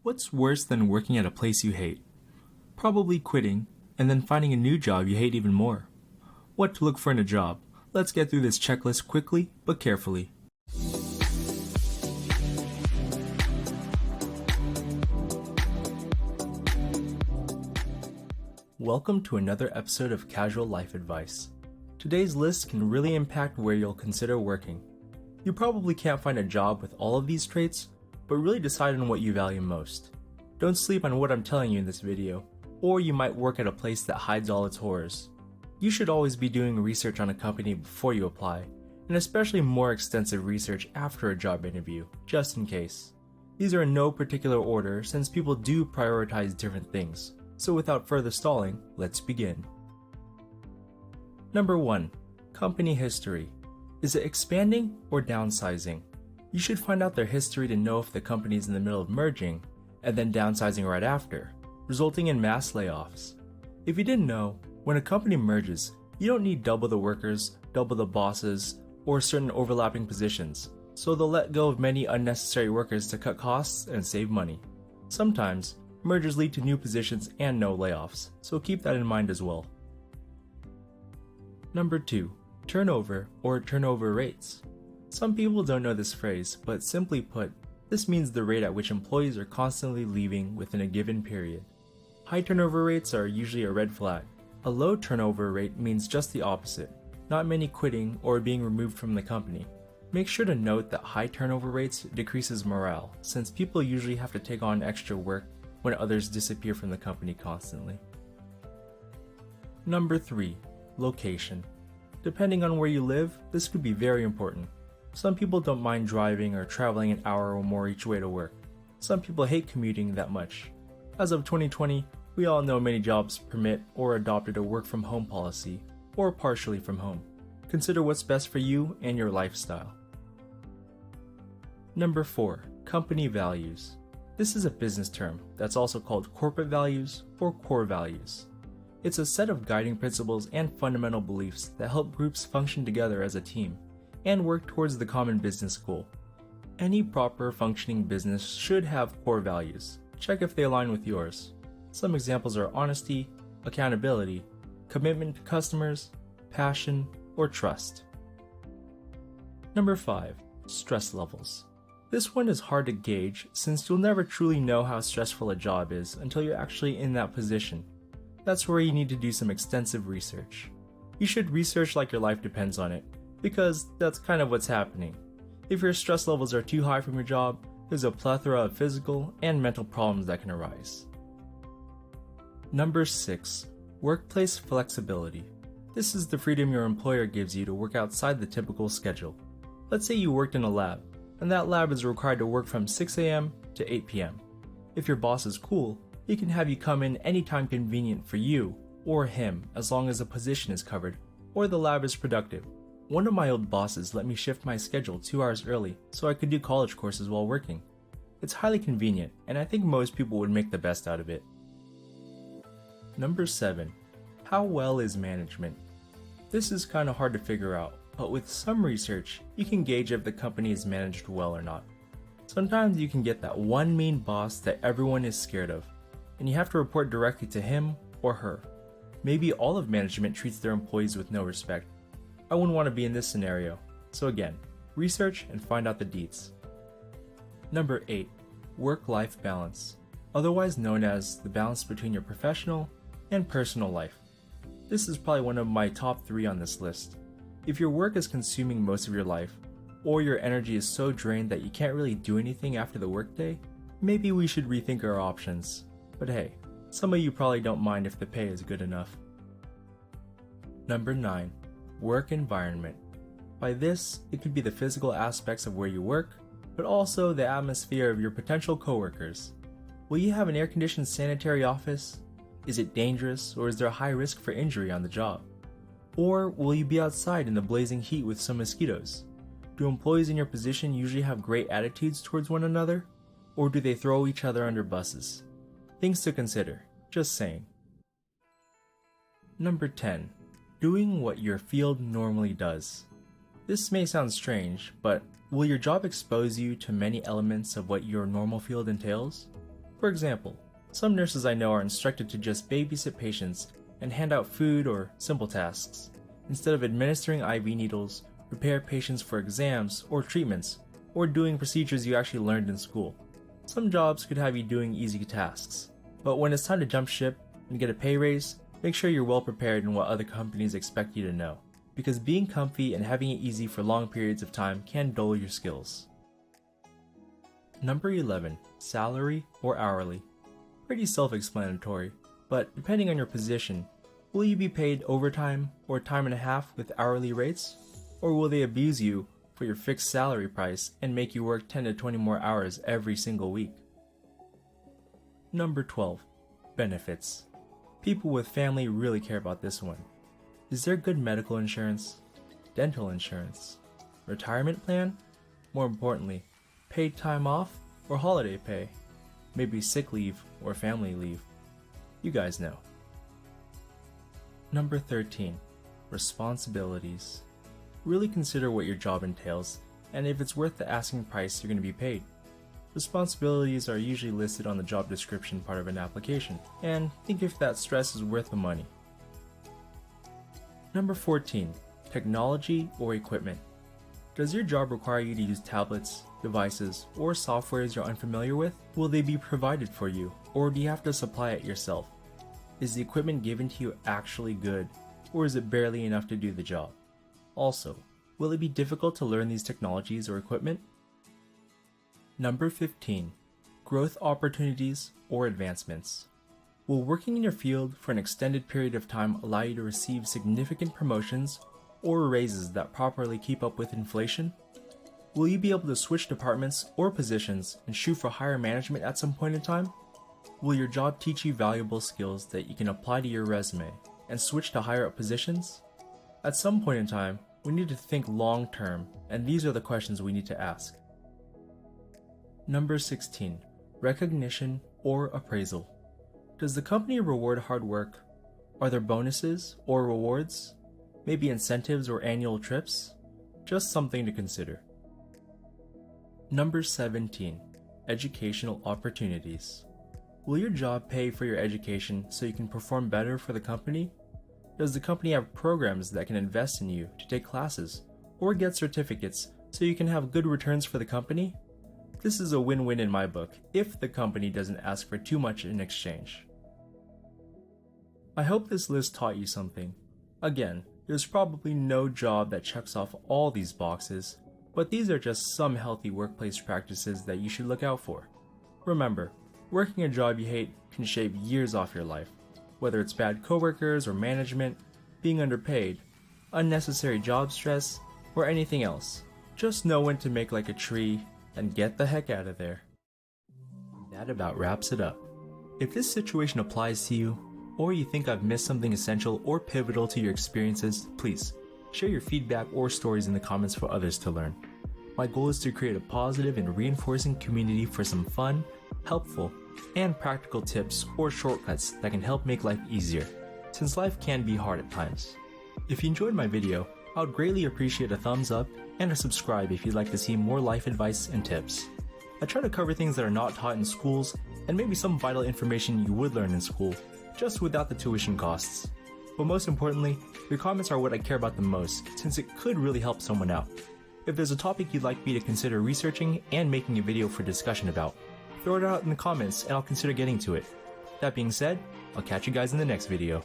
What's worse than working at a place you hate? Probably quitting, and then finding a new job you hate even more. What to look for in a job? Let's get through this checklist quickly but carefully. Welcome to another episode of Casual Life Advice. Today's list can really impact where you'll consider working. You probably can't find a job with all of these traits, but really decide on what you value most. Don't sleep on what I'm telling you in this video, or you might work at a place that hides all its horrors. You should always be doing research on a company before you apply, and especially more extensive research after a job interview, just in case. These are in no particular order since people do prioritize different things. So without further stalling, let's begin. Number 1. Company history. Is it expanding or downsizing? You should find out their history to know if the company is in the middle of merging and then downsizing right after, resulting in mass layoffs. If you didn't know, when a company merges, you don't need double the workers, double the bosses, or certain overlapping positions, so they'll let go of many unnecessary workers to cut costs and save money. Sometimes, mergers lead to new positions and no layoffs, so keep that in mind as well. Number 2. Turnover or turnover rates. Some people don't know this phrase, but simply put, this means the rate at which employees are constantly leaving within a given period. High turnover rates are usually a red flag. A low turnover rate means just the opposite, not many quitting or being removed from the company. Make sure to note that high turnover rates decreases morale, since people usually have to take on extra work when others disappear from the company constantly. Number 3. Location. Depending on where you live, this could be very important. Some people don't mind driving or traveling an hour or more each way to work. Some people hate commuting that much. As of 2020, we all know many jobs permit or adopted a work from home policy, or partially from home. Consider what's best for you and your lifestyle. Number 4. Company values. This is a business term that's also called corporate values or core values. It's a set of guiding principles and fundamental beliefs that help groups function together as a team and work towards the common business goal. Any proper functioning business should have core values. Check if they align with yours. Some examples are honesty, accountability, commitment to customers, passion, or trust. Number 5. Stress levels. This one is hard to gauge since you'll never truly know how stressful a job is until you're actually in that position. That's where you need to do some extensive research. You should research like your life depends on it, because that's kind of what's happening. If your stress levels are too high from your job, there's a plethora of physical and mental problems that can arise. Number 6. Workplace flexibility. This is the freedom your employer gives you to work outside the typical schedule. Let's say you worked in a lab, and that lab is required to work from 6 a.m. to 8 p.m. If your boss is cool, he can have you come in anytime convenient for you or him as long as the position is covered or the lab is productive. One of my old bosses let me shift my schedule 2 hours early so I could do college courses while working. It's highly convenient, and I think most people would make the best out of it. Number 7. How well is management? This is kind of hard to figure out, but with some research, you can gauge if the company is managed well or not. Sometimes you can get that one mean boss that everyone is scared of, and you have to report directly to him or her. Maybe all of management treats their employees with no respect. I wouldn't want to be in this scenario, so again, research and find out the deets. Number 8. Work-life balance, otherwise known as the balance between your professional and personal life. This is probably one of my top 3 on this list. If your work is consuming most of your life, or your energy is so drained that you can't really do anything after the workday, maybe we should rethink our options. But hey, some of you probably don't mind if the pay is good enough. Number 9. Work environment. By this, it could be the physical aspects of where you work, but also the atmosphere of your potential coworkers. Will you have an air-conditioned sanitary office? Is it dangerous, or is there a high risk for injury on the job? Or will you be outside in the blazing heat with some mosquitoes? Do employees in your position usually have great attitudes towards one another? Or do they throw each other under buses? Things to consider, just saying. Number 10. Doing what your field normally does. This may sound strange, but will your job expose you to many elements of what your normal field entails? For example, some nurses I know are instructed to just babysit patients and hand out food or simple tasks, instead of administering IV needles, prepare patients for exams or treatments, or doing procedures you actually learned in school. Some jobs could have you doing easy tasks, but when it's time to jump ship and get a pay raise, make sure you're well prepared in what other companies expect you to know, because being comfy and having it easy for long periods of time can dull your skills. Number 11. Salary or hourly. Pretty self-explanatory, but depending on your position, will you be paid overtime or time and a half with hourly rates? Or will they abuse you for your fixed salary price and make you work 10 to 20 more hours every single week? Number 12. Benefits. People with family really care about this one. Is there good medical insurance? Dental insurance? Retirement plan? More importantly, paid time off or holiday pay? Maybe sick leave or family leave. You guys know. Number 13. Responsibilities. Really consider what your job entails and if it's worth the asking price you're going to be paid. Responsibilities are usually listed on the job description part of an application, and think if that stress is worth the money. Number 14. Technology or equipment. Does your job require you to use tablets, devices, or softwares you're unfamiliar with? Will they be provided for you, or do you have to supply it yourself? Is the equipment given to you actually good, or is it barely enough to do the job? Also, will it be difficult to learn these technologies or equipment? Number 15. Growth opportunities or advancements. Will working in your field for an extended period of time allow you to receive significant promotions or raises that properly keep up with inflation? Will you be able to switch departments or positions and shoot for higher management at some point in time? Will your job teach you valuable skills that you can apply to your resume and switch to higher up positions? At some point in time, we need to think long term, and these are the questions we need to ask. Number 16. Recognition or appraisal. Does the company reward hard work? Are there bonuses or rewards? Maybe incentives or annual trips? Just something to consider. Number 17. Educational opportunities. Will your job pay for your education so you can perform better for the company? Does the company have programs that can invest in you to take classes or get certificates so you can have good returns for the company? This is a win-win in my book if the company doesn't ask for too much in exchange. I hope this list taught you something. Again, there's probably no job that checks off all these boxes, but these are just some healthy workplace practices that you should look out for. Remember, working a job you hate can shave years off your life, whether it's bad coworkers or management, being underpaid, unnecessary job stress, or anything else. Just know when to make like a tree and get the heck out of there. That about wraps it up. If this situation applies to you, or you think I've missed something essential or pivotal to your experiences, please share your feedback or stories in the comments for others to learn. My goal is to create a positive and reinforcing community for some fun, helpful, and practical tips or shortcuts that can help make life easier, since life can be hard at times. If you enjoyed my video, I would greatly appreciate a thumbs up and a subscribe if you'd like to see more life advice and tips. I try to cover things that are not taught in schools and maybe some vital information you would learn in school, just without the tuition costs. But most importantly, your comments are what I care about the most, since it could really help someone out. If there's a topic you'd like me to consider researching and making a video for discussion about, throw it out in the comments and I'll consider getting to it. That being said, I'll catch you guys in the next video.